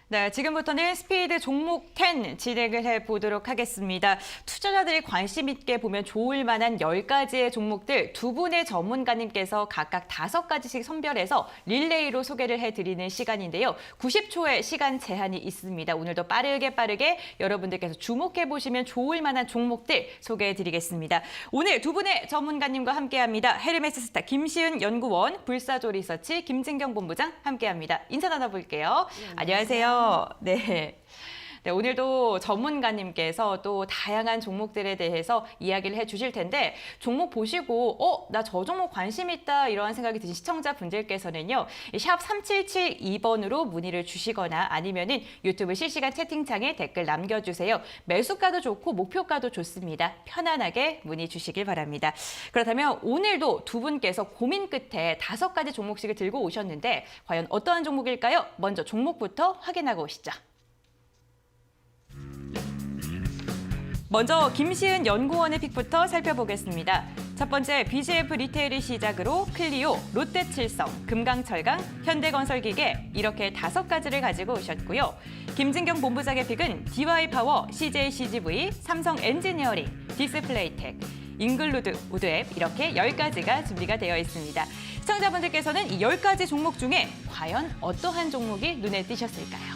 네, 지금부터는 스피드 종목 10 진행을 해보도록 하겠습니다. 투자자들이 관심 있게 보면 좋을 만한 10가지의 종목들 두 분의 전문가님께서 각각 5가지씩 선별해서 릴레이로 소개를 해드리는 시간인데요. 90초의 시간 제한이 있습니다. 오늘도 빠르게 여러분들께서 주목해보시면 좋을 만한 종목들 소개해드리겠습니다. 오늘 두 분의 전문가님과 함께합니다. 헤르메스스타 김시은 연구원, 불사조 리서치 김진경 본부장 함께합니다. 인사 나눠볼게요. 안녕하세요. 네. 네, 오늘도 전문가님께서 또 다양한 종목들에 대해서 이야기를 해주실 텐데 종목 보시고 나 저 종목 관심 있다 이러한 생각이 드신 시청자분들께서는요. 샵 3772번으로 문의를 주시거나 아니면은 유튜브 실시간 채팅창에 댓글 남겨주세요. 매수가도 좋고 목표가도 좋습니다. 편안하게 문의 주시길 바랍니다. 그렇다면 오늘도 두 분께서 고민 끝에 5가지 종목씩을 들고 오셨는데 과연 어떠한 종목일까요? 먼저 종목부터 확인하고 오시죠. 먼저 김시은 연구원의 픽부터 살펴보겠습니다. 첫 번째 BGF 리테일을 시작으로 클리오, 롯데칠성, 금강철강, 현대건설기계 이렇게 5가지를 가지고 오셨고요. 김진경 본부장의 픽은 DY파워, CJCGV, 삼성엔지니어링, 디스플레이텍, 잉글루드, 우드앱 이렇게 10가지가 준비가 되어 있습니다. 시청자분들께서는 이 10가지 종목 중에 과연 어떠한 종목이 눈에 띄셨을까요?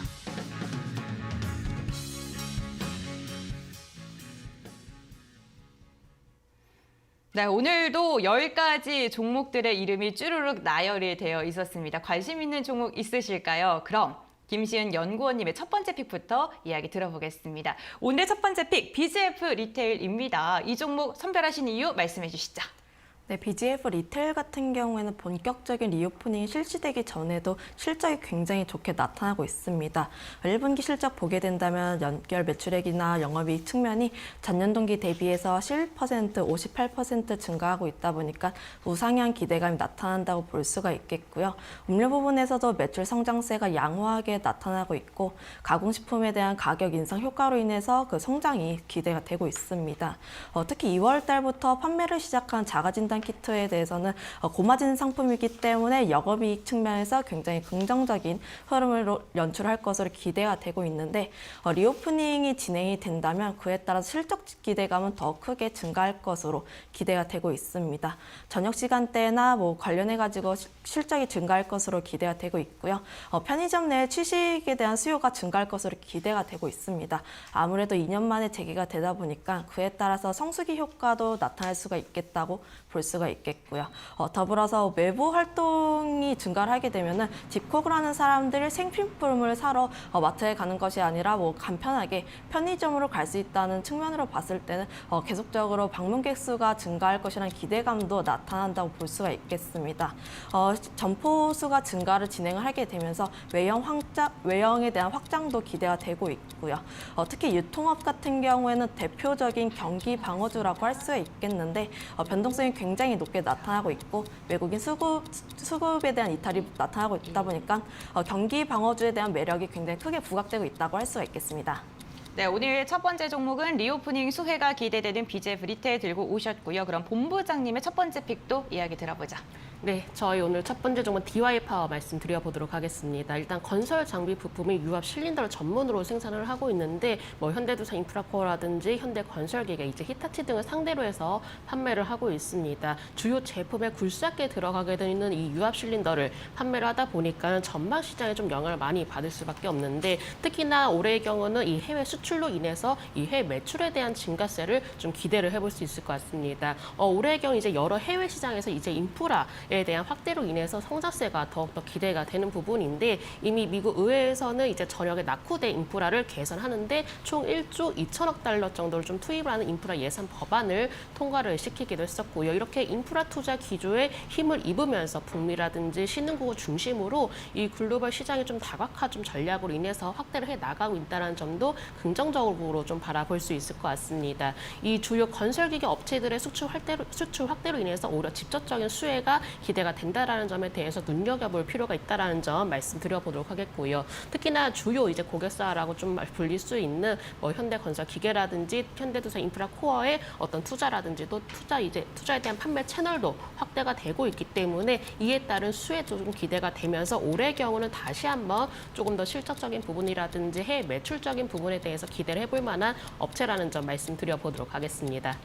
네, 오늘도 10가지 종목들의 이름이 쭈루룩 나열이 되어 있었습니다. 관심 있는 종목 있으실까요? 그럼 김시은 연구원님의 첫 번째 픽부터 이야기 들어보겠습니다. 오늘의 첫 번째 픽, BGF 리테일입니다. 이 종목 선별하신 이유 말씀해 주시죠. 네, BGF 리테일 같은 경우에는 본격적인 리오프닝이 실시되기 전에도 실적이 굉장히 좋게 나타나고 있습니다. 1분기 실적 보게 된다면 연결 매출액이나 영업이익 측면이 전년 동기 대비해서 11%, 58% 증가하고 있다 보니까 우상향 기대감이 나타난다고 볼 수가 있겠고요. 음료 부분에서도 매출 성장세가 양호하게 나타나고 있고 가공식품에 대한 가격 인상 효과로 인해서 그 성장이 기대가 되고 있습니다. 특히 2월 달부터 판매를 시작한 자가진단 키트에 대해서는 고마진 상품이기 때문에 영업이익 측면에서 굉장히 긍정적인 흐름을 연출할 것으로 기대가 되고 있는데 리오프닝이 진행이 된다면 그에 따라서 실적 기대감은 더 크게 증가할 것으로 기대가 되고 있습니다. 저녁 시간대나 관련해가지고 실적이 증가할 것으로 기대가 되고 있고요. 편의점 내 취식에 대한 수요가 증가할 것으로 기대가 되고 있습니다. 아무래도 2년 만에 재개가 되다 보니까 그에 따라서 성수기 효과도 나타날 수가 있겠다고 볼 수가 있겠고요. 더불어서 외부 활동이 증가를 하게 되면은 집콕을 하는 사람들이 생필품을 사러 마트에 가는 것이 아니라 간편하게 편의점으로 갈 수 있다는 측면으로 봤을 때는 계속적으로 방문객 수가 증가할 것이라는 기대감도 나타난다고 볼 수가 있겠습니다. 점포 수가 증가를 진행을 하게 되면서 외형에 대한 확장도 기대가 되고 있고요. 특히 유통업 같은 경우에는 대표적인 경기 방어주라고 할 수가 있겠는데 변동성이 굉장히 높게 나타나고 있고 외국인 수급에 대한 이탈이 나타나고 있다 보니까 경기 방어주에 대한 매력이 굉장히 크게 부각되고 있다고 할 수가 있겠습니다. 네, 오늘 첫 번째 종목은 리오프닝 수혜가 기대되는 BGF 리테일 들고 오셨고요. 그럼 본부장님의 첫 번째 픽도 이야기 들어보자. 네, 저희 오늘 첫 번째 종목 DY파워 말씀드려보도록 하겠습니다. 일단 건설 장비 부품이 유압 실린더를 전문으로 생산을 하고 있는데 현대두산 인프라코어라든지 현대건설기계, 이제 히타치 등을 상대로 해서 판매를 하고 있습니다. 주요 제품에 굴삭기에 들어가게 되는 이 유압 실린더를 판매를 하다 보니까 전방 시장에 좀 영향을 많이 받을 수밖에 없는데 특히나 올해의 경우는 이 해외 수출로 인해서 이 해외 매출에 대한 증가세를 좀 기대를 해볼 수 있을 것 같습니다. 올해의 경우 이제 여러 해외 시장에서 이제 인프라에 대한 확대로 인해서 성장세가 더욱더 기대가 되는 부분인데 이미 미국 의회에서는 이제 전역에 낙후된 인프라를 개선하는데 총 1조 2천억 달러 정도를 좀 투입을 하는 인프라 예산 법안을 통과를 시키기도 했었고요. 이렇게 인프라 투자 기조에 힘을 입으면서 북미라든지 신흥국을 중심으로 이 글로벌 시장의 좀 다각화 좀 전략으로 인해서 확대를 해 나가고 있다는 점도 긍정적으로 좀 바라볼 수 있을 것 같습니다. 이 주요 건설기계 업체들의 수출 확대로 인해서 오히려 직접적인 수혜가 기대가 된다라는 점에 대해서 눈여겨볼 필요가 있다라는 점 말씀드려보도록 하겠고요. 특히나 주요 이제 고객사라고 좀 불릴 수 있는 뭐 현대건설기계라든지 현대두산 인프라코어의 어떤 투자라든지 또 투자에 대한 판매 채널도 확대가 되고 있기 때문에 이에 따른 수혜도 좀 기대가 되면서 올해 경우는 다시 한번 조금 더 실적적인 부분이라든지 해외 매출적인 부분에 대해서 기대를 해볼 만한 업체라는 점 말씀드려보도록 하겠습니다.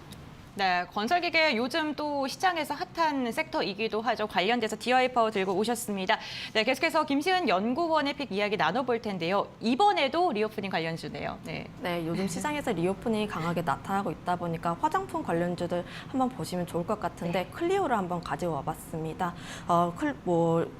네, 건설기계 요즘 또 시장에서 핫한 섹터이기도 하죠. 관련돼서 DI파워 들고 오셨습니다. 네, 계속해서 김시은 연구원의 픽 이야기 나눠볼 텐데요. 이번에도 리오프닝 관련주네요. 네. 네, 요즘 시장에서 리오프닝이 강하게 나타나고 있다 보니까 화장품 관련주들 한번 보시면 좋을 것 같은데 클리오를 한번 가지고 와봤습니다.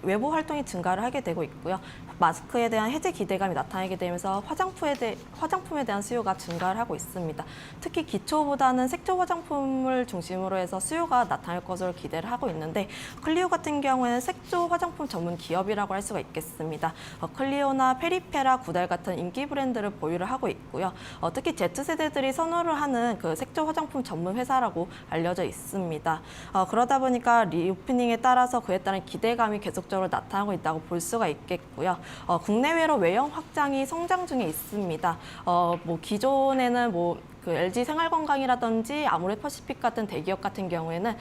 외부 활동이 증가를 하게 되고 있고요. 마스크에 대한 해제 기대감이 나타나게 되면서 화장품에 대한 수요가 증가를 하고 있습니다. 특히 기초보다는 색조 화장품을 중심으로 해서 수요가 나타날 것으로 기대를 하고 있는데 클리오 같은 경우에는 색조 화장품 전문 기업이라고 할 수가 있겠습니다. 클리오나 페리페라, 구달 같은 인기 브랜드를 보유를 하고 있고요. 특히 Z세대들이 선호를 하는 그 색조 화장품 전문 회사라고 알려져 있습니다. 그러다 보니까 리오프닝에 따라서 그에 따른 기대감이 계속적으로 나타나고 있다고 볼 수가 있겠고요. 국내외로 외형 확장이 성장 중에 있습니다. 기존에는 그 LG 생활건강이라든지 아모레퍼시픽 같은 대기업 같은 경우에는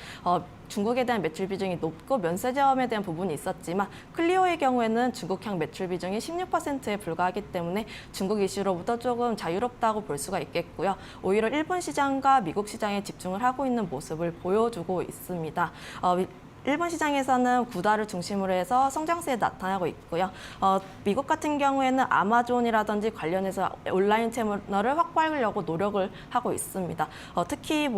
중국에 대한 매출 비중이 높고 면세점에 대한 부분이 있었지만 클리오의 경우에는 중국향 매출 비중이 16%에 불과하기 때문에 중국 이슈로부터 조금 자유롭다고 볼 수가 있겠고요. 오히려 일본 시장과 미국 시장에 집중을 하고 있는 모습을 보여주고 있습니다. 일본 시장에서는 구달을 중심으로 해서 성장세에 나타나고 있고요. 미국 같은 경우에는 아마존이라든지 관련해서 온라인 채널을 확보하려고 노력을 하고 있습니다. 특히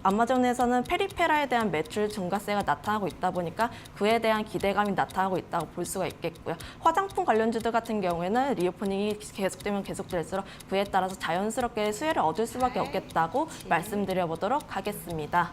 아마존에서는 페리페라에 대한 매출 증가세가 나타나고 있다 보니까 그에 대한 기대감이 나타나고 있다고 볼 수가 있겠고요. 화장품 관련주들 같은 경우에는 리오프닝이 계속되면 계속될수록 그에 따라서 자연스럽게 수혜를 얻을 수밖에 없겠다고 말씀드려보도록 하겠습니다.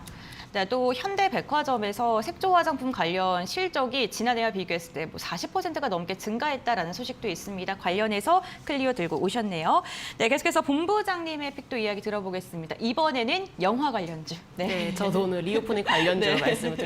네, 또 현대백화점에서 색조 화장품 관련 실적이 지난해와 비교했을 때 40%가 넘게 증가했다라는 소식도 있습니다. 관련해서 클리오 들고 오셨네요. 네, 계속해서 본부장님의 픽도 이야기 들어보겠습니다. 이번에는 영화 관련주. 네, 저도 오늘 리오프닝 관련주 네. 말씀을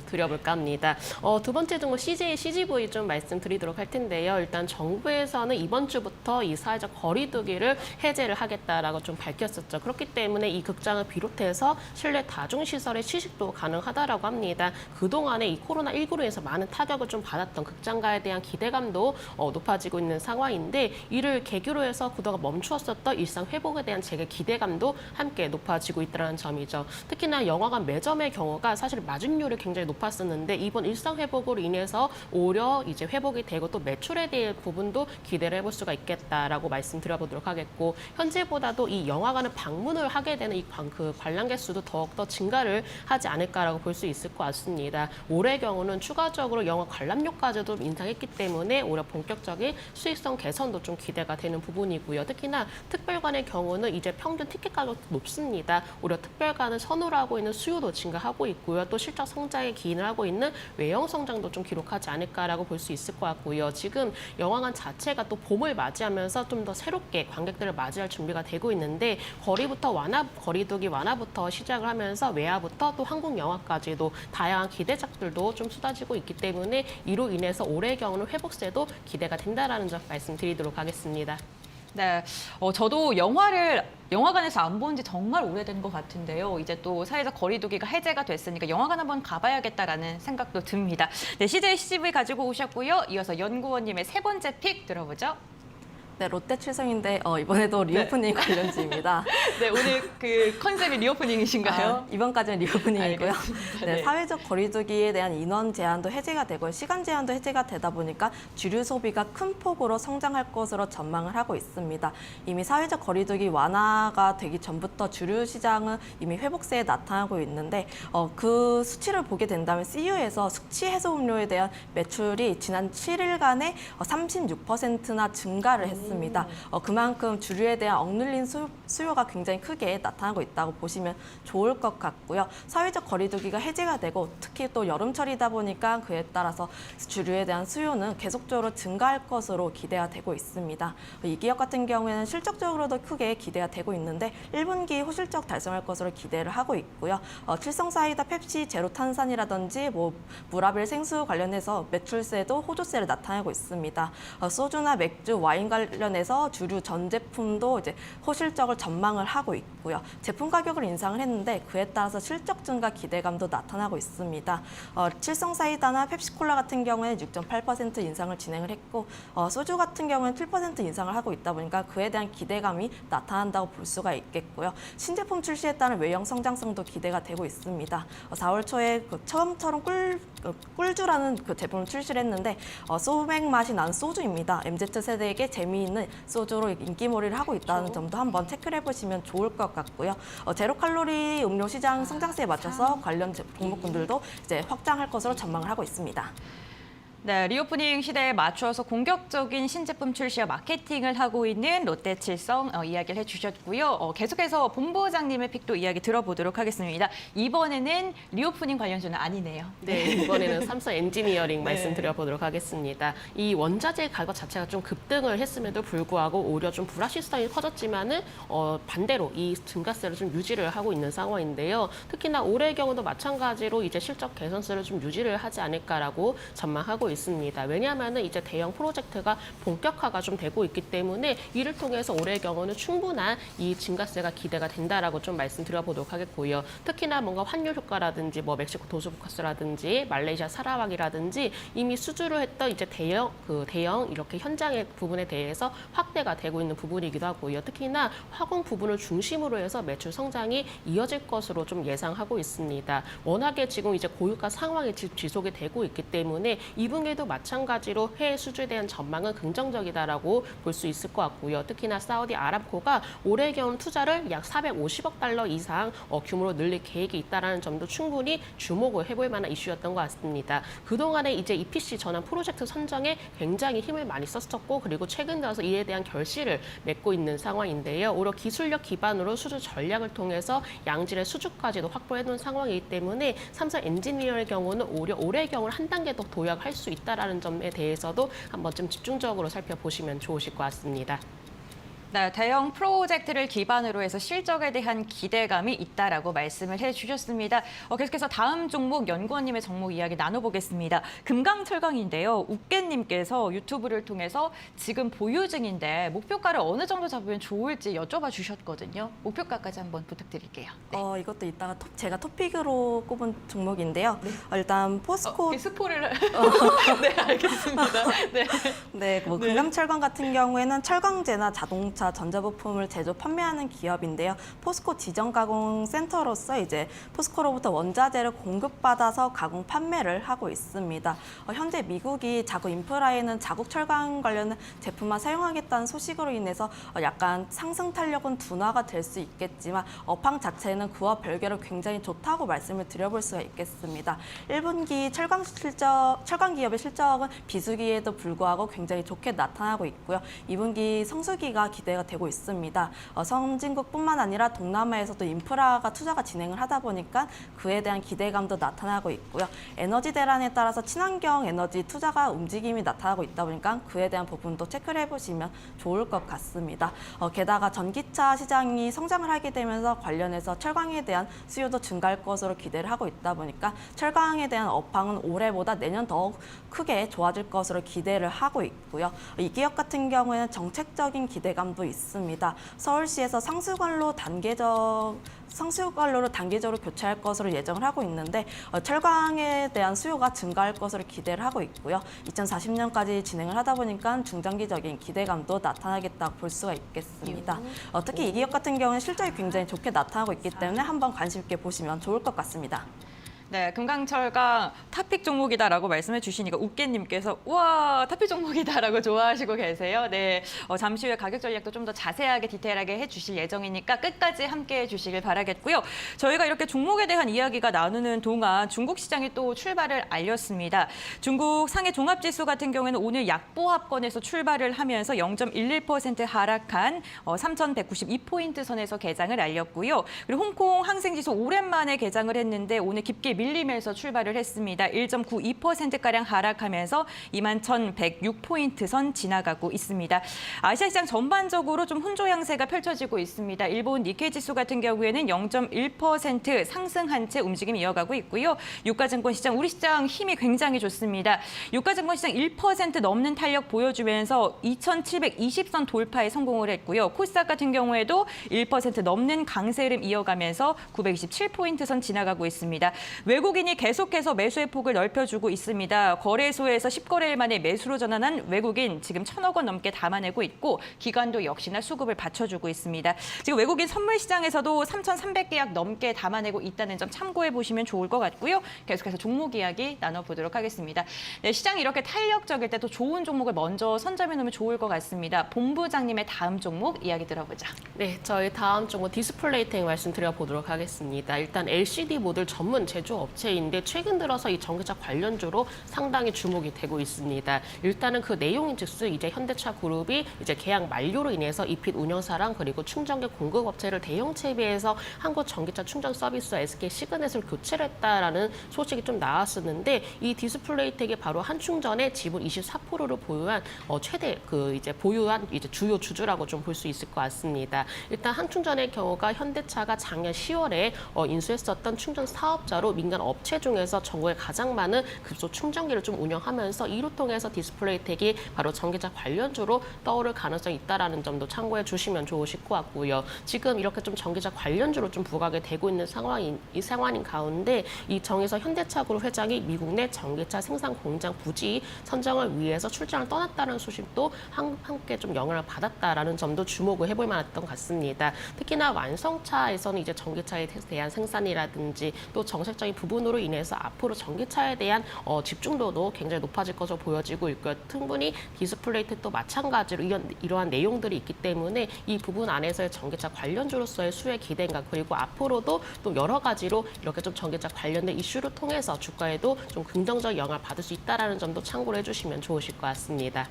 드려볼까 합니다. 두 번째 종목 CGV 좀 말씀드리도록 할 텐데요. 일단 정부에서는 이번 주부터 이 사회적 거리두기를 해제를 하겠다라고 좀 밝혔었죠. 그렇기 때문에 이 극장을 비롯해서 실내 다중시설의 시식도 가능하다라고 합니다. 그동안에 이 코로나19로 인해서 많은 타격을 좀 받았던 극장가에 대한 기대감도 높아지고 있는 상황인데 이를 계기로 해서 그동안 멈추었었던 일상 회복에 대한 재개 기대감도 함께 높아지고 있다는 점이죠. 특히나 영화관 매점의 경우가 사실 마진율이 굉장히 높았었는데 이번 일상 회복으로 인해서 오히려 이제 회복이 되고 또 매출에 대한 부분도 기대를 해볼 수가 있겠다라고 말씀드려보도록 하겠고 현재보다도 이 영화관을 방문을 하게 되는 그 관람객 수도 더욱더 증가를 하지 않을까라고 볼 수 있을 것 같습니다. 올해 경우는 추가적으로 영화 관람료까지도 인상했기 때문에 오히려 본격적인 수익성 개선도 좀 기대가 되는 부분이고요. 특히나 특별관의 경우는 이제 평균 티켓 가격도 높습니다. 오히려 특별관을 선호를 하고 있는 수요도 증가하고 있고요. 또 실적 성장에 기인을 하고 있는 외형 성장도 좀 기록하지 않을까라고 볼 수 있을 것 같고요. 지금 영화관 자체가 또 봄을 맞이하면서 좀 더 새롭게 관객들을 맞이할 준비가 되고 있는데 거리두기 완화부터 시작을 하면서 외화부터 또 한국 영화까지도 다양한 기대작들도 좀 쏟아지고 있기 때문에 이로 인해서 올해 경우는 회복세도 기대가 된다라는 점 말씀드리도록 하겠습니다. 네, 저도 영화관에서 안 본 지 정말 오래된 것 같은데요. 이제 또 사회적 거리두기가 해제가 됐으니까 영화관 한번 가봐야겠다라는 생각도 듭니다. 네, CGV 가지고 오셨고요. 이어서 연구원님의 세 번째 픽 들어보죠. 네, 롯데 칠성인데 이번에도 리오프닝 관련주입니다. 네, 오늘 그 컨셉이 리오프닝이신가요? 이번까지는 리오프닝이고요. 알겠습니다. 네, 네. 사회적 거리두기에 대한 인원 제한도 해제가 되고 시간 제한도 해제가 되다 보니까 주류 소비가 큰 폭으로 성장할 것으로 전망을 하고 있습니다. 이미 사회적 거리두기 완화가 되기 전부터 주류 시장은 이미 회복세에 나타나고 있는데 그 수치를 보게 된다면 CU에서 숙취 해소 음료에 대한 매출이 지난 7일간에 36%나 증가를 했습니다. 있습니다. 그만큼 주류에 대한 억눌린 수요가 굉장히 크게 나타나고 있다고 보시면 좋을 것 같고요. 사회적 거리두기가 해제가 되고 특히 또 여름철이다 보니까 그에 따라서 주류에 대한 수요는 계속적으로 증가할 것으로 기대가 되고 있습니다. 이 기업 같은 경우에는 실적적으로도 크게 기대가 되고 있는데 1분기 호실적 달성할 것으로 기대를 하고 있고요. 칠성사이다, 펩시, 제로탄산이라든지 무라벨 생수 관련해서 매출세도 호조세를 나타내고 있습니다. 소주나 맥주, 와인 관련해서 주류 전 제품도 이제 호실적을 전망을 하고 있고요. 제품 가격을 인상을 했는데 그에 따라서 실적 증가 기대감도 나타나고 있습니다. 칠성사이다나 펩시콜라 같은 경우에는 6.8% 인상을 진행을 했고 소주 같은 경우는 7% 인상을 하고 있다 보니까 그에 대한 기대감이 나타난다고 볼 수가 있겠고요. 신제품 출시에 따른 외형 성장성도 기대가 되고 있습니다. 4월 초에 처음처럼 꿀주라는 그 제품을 출시를 했는데 소맥 맛이 나는 소주입니다. MZ세대에게 재미있는 소주로 인기몰이를 하고 있다는 점도 한번 체크를 해보시면 좋을 것 같고요. 제로 칼로리 음료 시장 성장세에 맞춰서 관련 종목군들도 이제 확장할 것으로 전망을 하고 있습니다. 네, 리오프닝 시대에 맞춰서 공격적인 신제품 출시와 마케팅을 하고 있는 롯데칠성 이야기를 해주셨고요. 계속해서 본부장님의 픽도 이야기 들어보도록 하겠습니다. 이번에는 리오프닝 관련주는 아니네요. 네, 이번에는 삼성 엔지니어링 말씀드려보도록 하겠습니다. 이 원자재 가격 자체가 좀 급등을 했음에도 불구하고 오히려 좀 불확실성이 커졌지만은 반대로 이 증가세를 좀 유지를 하고 있는 상황인데요. 특히나 올해의 경우도 마찬가지로 이제 실적 개선세를 좀 유지를 하지 않을까라고 전망하고 있습니다. 왜냐하면은 이제 대형 프로젝트가 본격화가 좀 되고 있기 때문에 이를 통해서 올해의 경우는 충분한 이 증가세가 기대가 된다라고 좀 말씀드려보도록 하겠고요. 특히나 뭔가 환율 효과라든지 멕시코 도스부커스라든지 말레이시아 사라왁이라든지 이미 수주를 했던 이제 대형 이렇게 현장의 부분에 대해서 확대가 되고 있는 부분이기도 하고요. 특히나 화공 부분을 중심으로 해서 매출 성장이 이어질 것으로 좀 예상하고 있습니다. 워낙에 지금 이제 고유가 상황이 지속이 되고 있기 때문에 이분기에도 마찬가지로 해외 수주에 대한 전망은 긍정적이다라고 볼 수 있을 것 같고요. 특히나 사우디 아람코가 올해 경우 투자를 약 450억 달러 이상 규모로 늘릴 계획이 있다는 점도 충분히 주목을 해볼 만한 이슈였던 것 같습니다. 그동안에 이제 EPC 전환 프로젝트 선정에 굉장히 힘을 많이 썼었고 그리고 최근 들어서 이에 대한 결실을 맺고 있는 상황인데요. 오히려 기술력 기반으로 수주 전략을 통해서 양질의 수주까지도 확보해 놓은 상황이기 때문에 삼성 엔지니어의 경우는 오히려 올해의 경우를 한 단계 더 도약할 수 있다는 점에 대해서도 한번 좀 집중적으로 살펴보시면 좋으실 것 같습니다. 네, 대형 프로젝트를 기반으로 해서 실적에 대한 기대감이 있다라고 말씀을 해주셨습니다. 계속해서 다음 종목 연구원님의 종목 이야기 나눠보겠습니다. 금강철강인데요. 우깨님께서 유튜브를 통해서 지금 보유 중인데 목표가를 어느 정도 잡으면 좋을지 여쭤봐 주셨거든요. 목표가까지 한번 부탁드릴게요. 네. 이것도 이따가 제가 토픽으로 꼽은 종목인데요. 일단 포스코 스포를 네, 알겠습니다. 네. 네, 금강철강 같은 경우에는 철강제나 자동차 전자부품을 제조 판매하는 기업인데요. 포스코 지정가공센터로서 이제 포스코로부터 원자재를 공급받아서 가공 판매를 하고 있습니다. 현재 미국이 자국 인프라에는 자국 철강 관련 제품만 사용하겠다는 소식으로 인해서 약간 상승 탄력은 둔화가 될 수 있겠지만 업황 자체는 그와 별개로 굉장히 좋다고 말씀을 드려볼 수가 있겠습니다. 1분기 철강 기업의 실적은 비수기에도 불구하고 굉장히 좋게 나타나고 있고요. 2분기 성수기가 기대가 되고 있습니다. 선진국뿐만 아니라 동남아에서도 인프라가 투자가 진행을 하다 보니까 그에 대한 기대감도 나타나고 있고요. 에너지 대란에 따라서 친환경 에너지 투자가 움직임이 나타나고 있다 보니까 그에 대한 부분도 체크를 해보시면 좋을 것 같습니다. 게다가 전기차 시장이 성장을 하게 되면서 관련해서 철강에 대한 수요도 증가할 것으로 기대를 하고 있다 보니까 철강에 대한 업황은 올해보다 내년 더욱 크게 좋아질 것으로 기대를 하고 있고요. 이 기업 같은 경우에는 정책적인 기대감도 있습니다. 서울시에서 상수관로로 단계적으로 교체할 것으로 예정을 하고 있는데 철강에 대한 수요가 증가할 것으로 기대를 하고 있고요. 2040년까지 진행을 하다 보니까 중장기적인 기대감도 나타나겠다고 볼 수가 있겠습니다. 특히 이 기업 같은 경우는 실적이 굉장히 좋게 나타나고 있기 때문에 한번 관심 있게 보시면 좋을 것 같습니다. 네, 금강철강 탑픽 종목이다라고 말씀해 주시니까 웃개님께서 우와 탑픽 종목이다라고 좋아하시고 계세요. 네, 잠시 후에 가격 전략도 좀 더 자세하게 디테일하게 해주실 예정이니까 끝까지 함께해 주시길 바라겠고요. 저희가 이렇게 종목에 대한 이야기가 나누는 동안 중국 시장이 또 출발을 알렸습니다. 중국 상해 종합지수 같은 경우에는 오늘 약보합권에서 출발을 하면서 0.11% 하락한 3,192포인트 선에서 개장을 알렸고요. 그리고 홍콩 항생지수 오랜만에 개장을 했는데 오늘 깊게 밀리면서 출발을 했습니다. 1.92%가량 하락하면서 21,106포인트 선 지나가고 있습니다. 아시아 시장 전반적으로 좀 혼조 양세가 펼쳐지고 있습니다. 일본 니케이 지수 같은 경우에는 0.1% 상승한 채 움직임이 이어가고 있고요. 유가증권 시장, 우리 시장 힘이 굉장히 좋습니다. 유가증권 시장 1% 넘는 탄력 보여주면서 2,720선 돌파에 성공을 했고요. 코스닥 같은 경우에도 1% 넘는 강세 흐름 이어가면서 927포인트 선 지나가고 있습니다. 외국인이 계속해서 매수의 폭을 넓혀주고 있습니다. 거래소에서 10거래일 만에 매수로 전환한 외국인 지금 1,000억 원 넘게 담아내고 있고 기관도 역시나 수급을 받쳐주고 있습니다. 지금 외국인 선물 시장에서도 3,300계약 넘게 담아내고 있다는 점 참고해 보시면 좋을 것 같고요. 계속해서 종목 이야기 나눠보도록 하겠습니다. 네, 시장이 이렇게 탄력적일 때 또 좋은 종목을 먼저 선점해 놓으면 좋을 것 같습니다. 본부장님의 다음 종목 이야기 들어보자. 네, 저희 다음 종목 디스플레이텍 말씀드려보도록 하겠습니다. 일단 LCD 모듈 전문 제조업체인데 최근 들어서 이 전기차 관련주로 상당히 주목이 되고 있습니다. 일단은 그 내용인즉슨 이제 현대차 그룹이 이제 계약 만료로 인해서 이핏 운영사랑 그리고 충전기 공급업체를 대형 채비해서 한국 전기차 충전 서비스와 SK 시그넷을 교체를 했다라는 소식이 좀 나왔었는데 이 디스플레이텍이 바로 한충전의 지분 24%를 보유한 최대 이제 보유한 이제 주요 주주라고 좀 볼 수 있을 것 같습니다. 일단 한충전의 경우가 현대차가 작년 10월에 인수했었던 충전 사업자로 민간 업체 중에서 전국에 가장 많은 급소 충전기를 좀 운영하면서 이로 통해서 디스플레이텍이 바로 전기차 관련주로 떠오를 가능성이 있다라는 점도 참고해 주시면 좋으실 것 같고요. 지금 이렇게 좀 전기차 관련주로 좀 부각이 되고 있는 상황인 가운데 이 정의서 현대차그룹 회장이 미국 내 전기차 생산 공장 부지 선정을 위해서 출장을 떠났다는 소식도 함께 좀 영향을 받았다라는 점도 주목을 해볼 만했던 것 같습니다. 특히나 완성차에서는 이제 전기차에 대한 생산이라든지 또 정책적인 부분으로 인해서 앞으로 전기차에 대한 집중도도 굉장히 높아질 것으로 보여지고 있고요. 충분히 디스플레이텍도 마찬가지로 이러한 내용들이 있기 때문에 이 부분 안에서의 전기차 관련주로서의 수혜 기대감 그리고 앞으로도 또 여러 가지로 이렇게 좀 전기차 관련된 이슈를 통해서 주가에도 좀 긍정적 영향을 받을 수 있다는 점도 참고를 해주시면 좋으실 것 같습니다.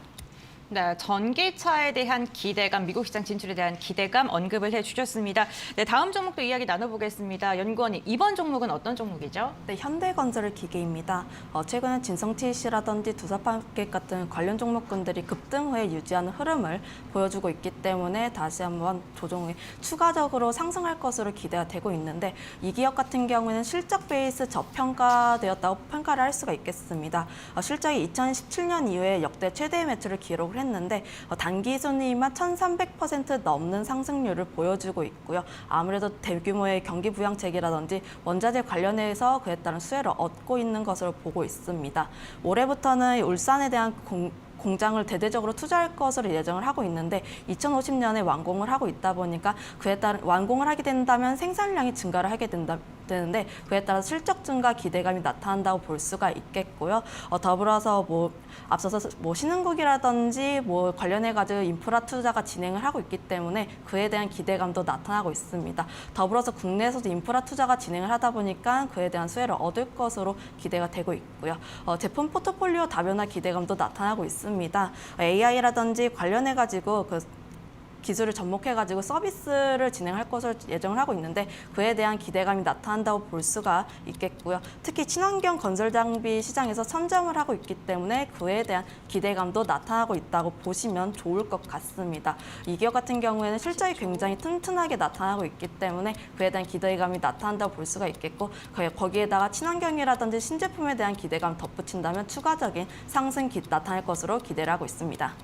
네, 전기차에 대한 기대감, 미국 시장 진출에 대한 기대감 언급을 해주셨습니다. 네, 다음 종목도 이야기 나눠보겠습니다. 연구원님, 이번 종목은 어떤 종목이죠? 네, 현대건설 기계입니다. 최근에 진성 TC라든지 두산파켓 같은 관련 종목군들이 급등 후에 유지하는 흐름을 보여주고 있기 때문에 다시 한번 조정이 추가적으로 상승할 것으로 기대가 되고 있는데 이 기업 같은 경우에는 실적 베이스 저평가되었다고 평가를 할 수가 있겠습니다. 실적이 2017년 이후에 역대 최대 매출을 기록을 했는데 단기 순이익만 1,300% 넘는 상승률을 보여주고 있고요. 아무래도 대규모의 경기 부양책이라든지 원자재 관련해서 그에 따른 수혜를 얻고 있는 것으로 보고 있습니다. 올해부터는 울산에 대한 공장을 대대적으로 투자할 것으로 예정을 하고 있는데 2050년에 완공을 하고 있다 보니까 그에 따른 완공을 하게 된다면 생산량이 증가를 하게 되는데 그에 따라 실적 증가 기대감이 나타난다고 볼 수가 있겠고요. 더불어서 앞서서 신흥국이라든지 관련해 가지고 인프라 투자가 진행을 하고 있기 때문에 그에 대한 기대감도 나타나고 있습니다. 더불어서 국내에서도 인프라 투자가 진행을 하다 보니까 그에 대한 수혜를 얻을 것으로 기대가 되고 있고요. 제품 포트폴리오 다변화 기대감도 나타나고 있습니다. AI라든지 관련해 가지고 기술을 접목해가지고 서비스를 진행할 것을 예정을 하고 있는데 그에 대한 기대감이 나타난다고 볼 수가 있겠고요. 특히 친환경 건설 장비 시장에서 선점을 하고 있기 때문에 그에 대한 기대감도 나타나고 있다고 보시면 좋을 것 같습니다. 이 기업 같은 경우에는 실적이 굉장히 튼튼하게 나타나고 있기 때문에 그에 대한 기대감이 나타난다고 볼 수가 있겠고 거기에다가 친환경이라든지 신제품에 대한 기대감 덧붙인다면 추가적인 상승 나타날 것으로 기대를 하고 있습니다.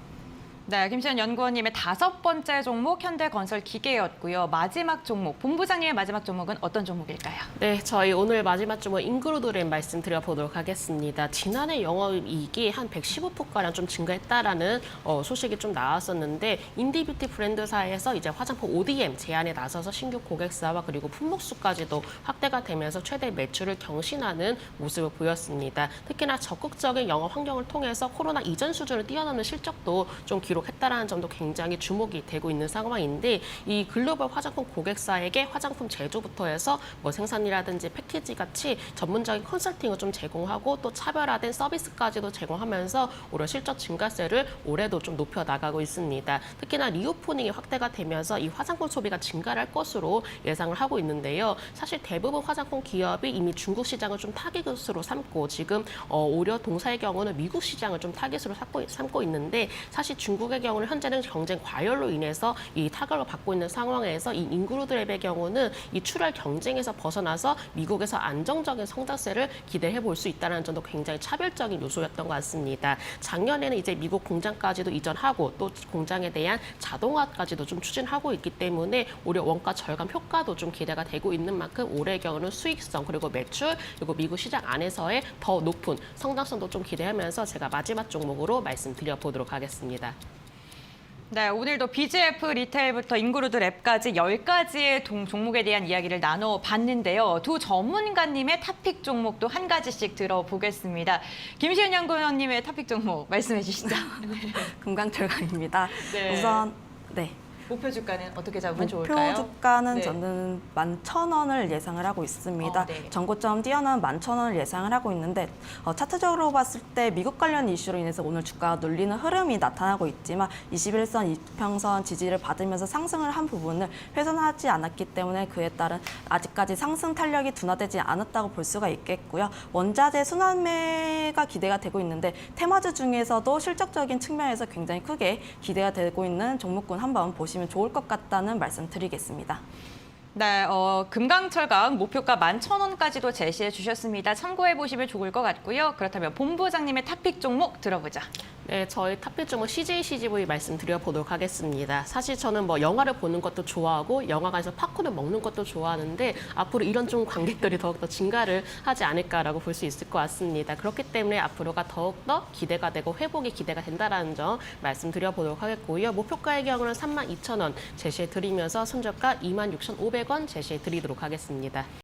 네, 김시현 연구원님의 5번째 종목 현대건설 기계였고요. 마지막 종목, 본부장님의 마지막 종목은 어떤 종목일까요? 네, 저희 오늘 마지막 종목 인그루드램 말씀드려보도록 하겠습니다. 지난해 영업이익이 한 115%가량 좀 증가했다라는 소식이 좀 나왔었는데 인디뷰티 브랜드사에서 이제 화장품 ODM 제안에 나서서 신규 고객사와 그리고 품목수까지도 확대가 되면서 최대 매출을 경신하는 모습을 보였습니다. 특히나 적극적인 영업 환경을 통해서 코로나 이전 수준을 뛰어넘는 실적도 좀 기록했다라는 점도 굉장히 주목이 되고 있는 상황인데 이 글로벌 화장품 고객사에게 화장품 제조부터 해서 뭐 생산이라든지 패키지 같이 전문적인 컨설팅을 좀 제공하고 또 차별화된 서비스까지도 제공하면서 올해 실적 증가세를 올해도 좀 높여 나가고 있습니다. 특히나 리오프닝이 확대가 되면서 이 화장품 소비가 증가를 할 것으로 예상을 하고 있는데요. 사실 대부분 화장품 기업이 이미 중국 시장을 좀 타깃으로 삼고 지금 오히려 동사의 경우는 미국 시장을 좀 타깃으로 삼고 있는데 사실 중국의 경우는 현재는 경쟁 과열로 인해서 이 타격을 받고 있는 상황에서 이 인그루드랩의 경우는 이 출혈 경쟁에서 벗어나서 미국에서 안정적인 성장세를 기대해 볼 수 있다는 점도 굉장히 차별적인 요소였던 것 같습니다. 작년에는 이제 미국 공장까지도 이전하고 또 공장에 대한 자동화까지도 좀 추진하고 있기 때문에 올해 원가 절감 효과도 좀 기대가 되고 있는 만큼 올해의 경우는 수익성 그리고 매출 그리고 미국 시장 안에서의 더 높은 성장성도 좀 기대하면서 제가 마지막 종목으로 말씀드려 보도록 하겠습니다. 네, 오늘도 BGF 리테일부터 인그루드 랩까지 10가지의 종목에 대한 이야기를 나눠봤는데요. 두 전문가님의 탑픽 종목도 한 가지씩 들어보겠습니다. 김시현 연구원님의 탑픽 종목 말씀해 주시죠. 금강철강입니다. 네. 우선 목표 주가는 어떻게 잡으면 목표 좋을까요? 주가는 네. 저는 11,000원을 예상을 하고 있습니다. 네. 전고점 뛰어난 11,000원을 예상을 하고 있는데 차트적으로 봤을 때 미국 관련 이슈로 인해서 오늘 주가가 눌리는 흐름이 나타나고 있지만 21선, 이평선 지지를 받으면서 상승을 한 부분을 훼손하지 않았기 때문에 그에 따른 아직까지 상승 탄력이 둔화되지 않았다고 볼 수가 있겠고요. 원자재 순환매가 기대가 되고 있는데 테마주 중에서도 실적적인 측면에서 굉장히 크게 기대가 되고 있는 종목군 한번 보시면 좋을 것 같다는 말씀 드리겠습니다. 네, 금강철강 목표가 11,000원까지도 제시해 주셨습니다. 참고해 보시면 좋을 것 같고요. 그렇다면 본부장님의 탑픽 종목 들어보자. 네, 저희 탑픽 종목 CJCGV 말씀드려보도록 하겠습니다. 사실 저는 뭐 영화를 보는 것도 좋아하고 영화관에서 팝콘을 먹는 것도 좋아하는데 앞으로 이런 좀 관객들이 더욱더 증가를 하지 않을까라고 볼 수 있을 것 같습니다. 그렇기 때문에 앞으로가 더욱더 기대가 되고 회복이 기대가 된다는 점 말씀드려보도록 하겠고요. 목표가의 경우는 32,000원 제시해드리면서 손절가 26,500원 제시해드리도록 하겠습니다.